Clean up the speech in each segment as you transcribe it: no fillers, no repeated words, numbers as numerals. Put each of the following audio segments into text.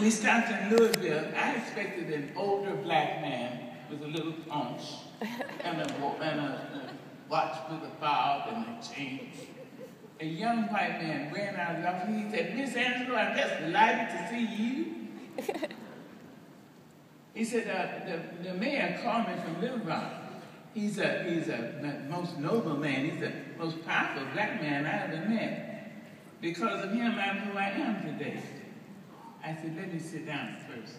We stopped in Louisville. I expected an older black man with a little paunch and a watch with a fob and a chain. A young white man ran out of the office. He said, "Miss Angelou, I'm just delighted to see you." He said, the mayor called me from Little Rock. He's a most noble man. He's the most powerful black man I ever met. Because of him, I'm who I am today. I said, "Let me sit down first."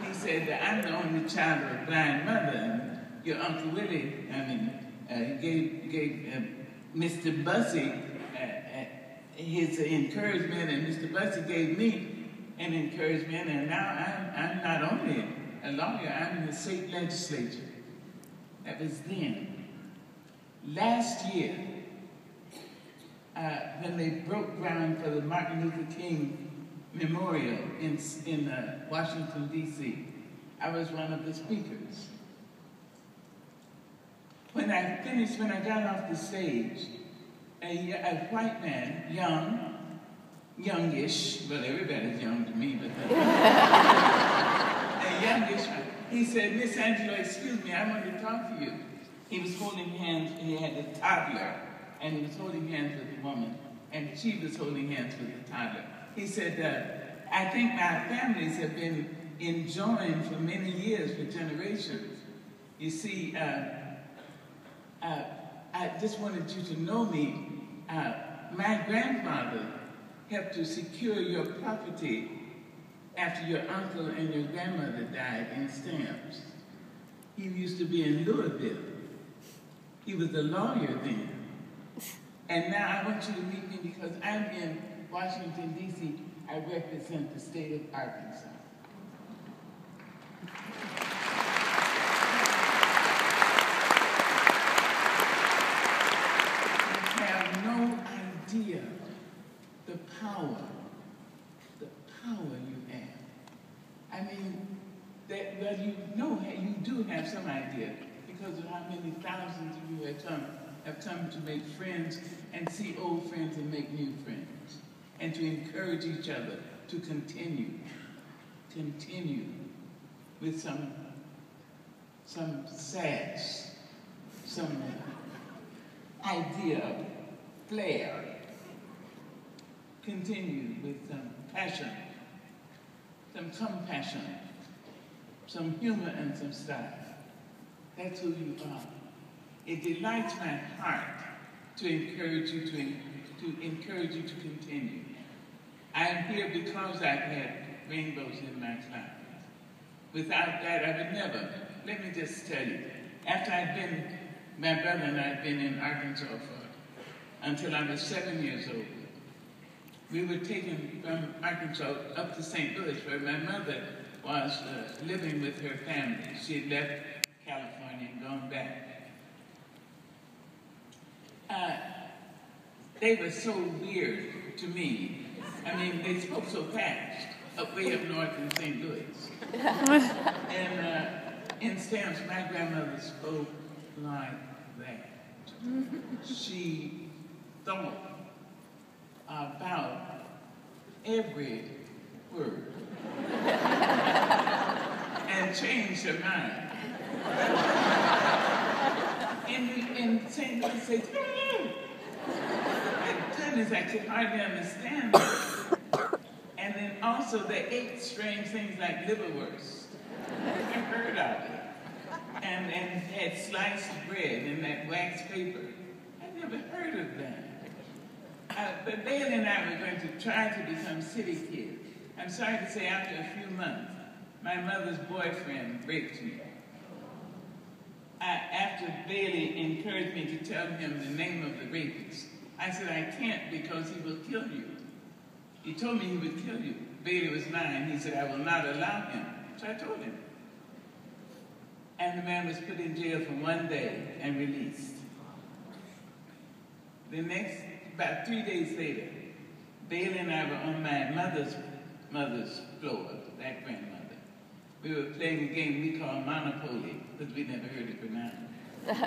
He said, "I'm the only child of a blind mother, and your Uncle Willie, he gave Mr. Bussey his encouragement, and Mr. Bussey gave me an encouragement, and now I'm not only a lawyer, I'm in the state legislature." That was then. Last year, when they broke ground for the Martin Luther King Memorial in Washington, D.C., I was one of the speakers. When I got off the stage, a white man, youngish, well, everybody's young to me, but a youngish one, he said, "Miss Angelou, excuse me, I want to talk to you." He was holding hands, he had a toddler, and he was holding hands with a woman, and she was holding hands with the toddler. He said, "I think my families have been enjoying for many years, for generations. You see, I just wanted you to know me. My grandfather helped to secure your property after your uncle and your grandmother died in stamps. He used to be in Louisville. He was a lawyer then. And now I want you to meet me because I'm in Washington, D.C. I represent the state of Arkansas." You have no idea the power you have. I mean, you do have some idea because of how many thousands of you have come to make friends and see old friends and make new friends, and to encourage each other to continue with some sass, some idea, flair, continue with some passion, some compassion, some humor and some style. That's who you are. It delights my heart to encourage you to continue. I am here because I've had rainbows in my clouds. Without that, I would never. Let me just tell you, my brother and I had been in Arkansas until I was 7 years old. We were taken from Arkansas up to St. Louis, where my mother was living with her family. She had left California and gone back. They were so weird to me. I mean, they spoke so fast, way up north in St. Louis. And in stamps, my grandmother spoke like that. She thought about every word and changed her mind. In St. Louis, they said, my goodness, I could hardly understand her. And then also they ate strange things like liverwurst. I never heard of it. And had sliced bread in that wax paper. I never heard of that. But Bailey and I were going to try to become city kids. I'm sorry to say, after a few months, my mother's boyfriend raped me. After Bailey encouraged me to tell him the name of the rapist, I said, "I can't because he will kill you." He told me he would kill you. Bailey was 9. He said, "I will not allow him." So I told him. And the man was put in jail for 1 day and released. About 3 days later, Bailey and I were on my mother's floor, that grandmother. We were playing a game we call Monopoly, because we never heard it pronounced. When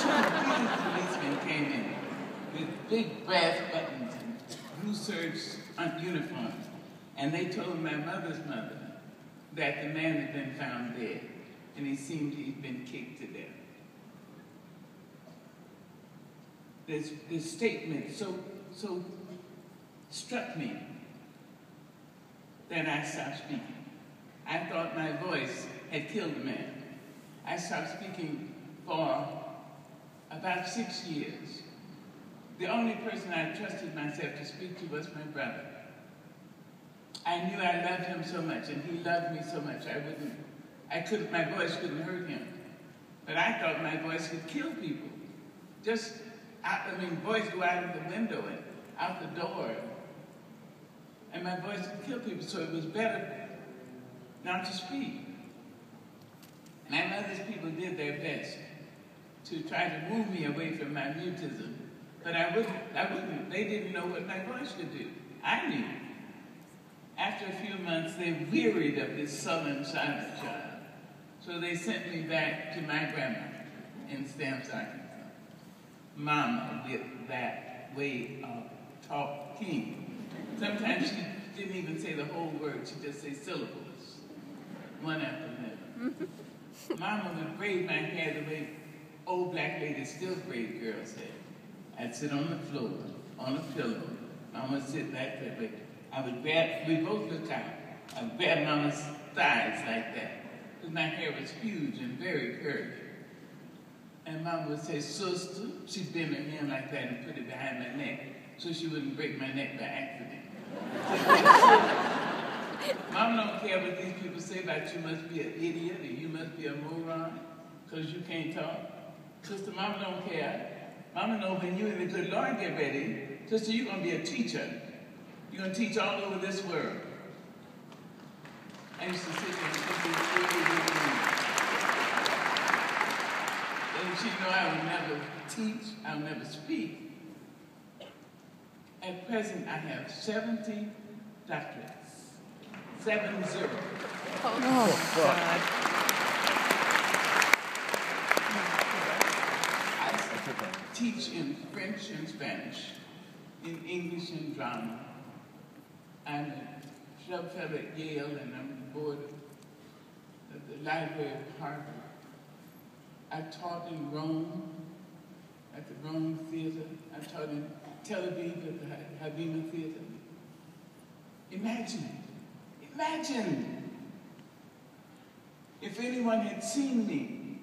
two policemen came in with big brass buttons and who searched uniforms, and they told my mother's mother that the man had been found dead, and he seemed he'd been kicked to death. This statement so struck me that I stopped speaking. I thought my voice had killed the man. I stopped speaking for about 6 years. The only person I trusted myself to speak to was my brother. I knew I loved him so much, and he loved me so much. My voice couldn't hurt him. But I thought my voice could kill people. Boys go out of the window and out the door, and my voice could kill people, so it was better not to speak. My mother's people did their best to try to move me away from my mutism, but I wouldn't. They didn't know what my voice could do. I knew. After a few months, they wearied of this sullen silent child, so they sent me back to my grandmother in Stamps, Arkansas. Mama with that way of talking. Sometimes she didn't even say the whole word, she'd just say syllables, one after another. Mama would braid my hair the way old black ladies still braid girls' hair. I'd sit on the floor, on a pillow. Mama would sit back that way. We both looked out. I would grab Mama's thighs like that, because my hair was huge and very curly. And Mama would say, sister, she'd bend her hand like that and put it behind my neck so she wouldn't break my neck by accident. Mama don't care what these people say about you must be an idiot or you must be a moron because you can't talk. Sister, Mama don't care. Mama knows when you and the good Lord get ready, sister, you're going to be a teacher. You're going to teach all over this world. I used to sit there and think and she know I would never teach, I would never speak. At present, I have 70 doctorates. 70. Oh, God. I teach in French and Spanish, in English and drama. I'm a sub fellow at Yale, and I'm on the board of the Library of Harvard. I taught in Rome, at the Rome Theater. I taught in Tel Aviv at the Habima Theater. Imagine if anyone had seen me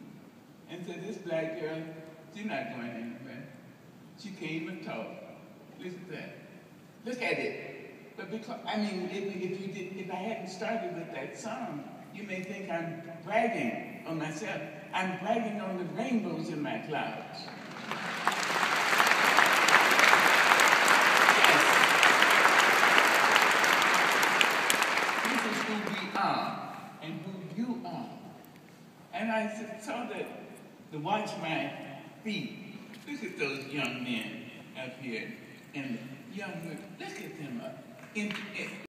and said, this black girl, she's not going anywhere. She can't even talk. Listen to that. Look at it. But because, if I hadn't started with that song, you may think I'm bragging on myself. I'm bragging on the rainbows in my clouds. Yes. This is who we are and who you are. And I saw to watch my feet. Look at those young men up here. And young women, look at them up.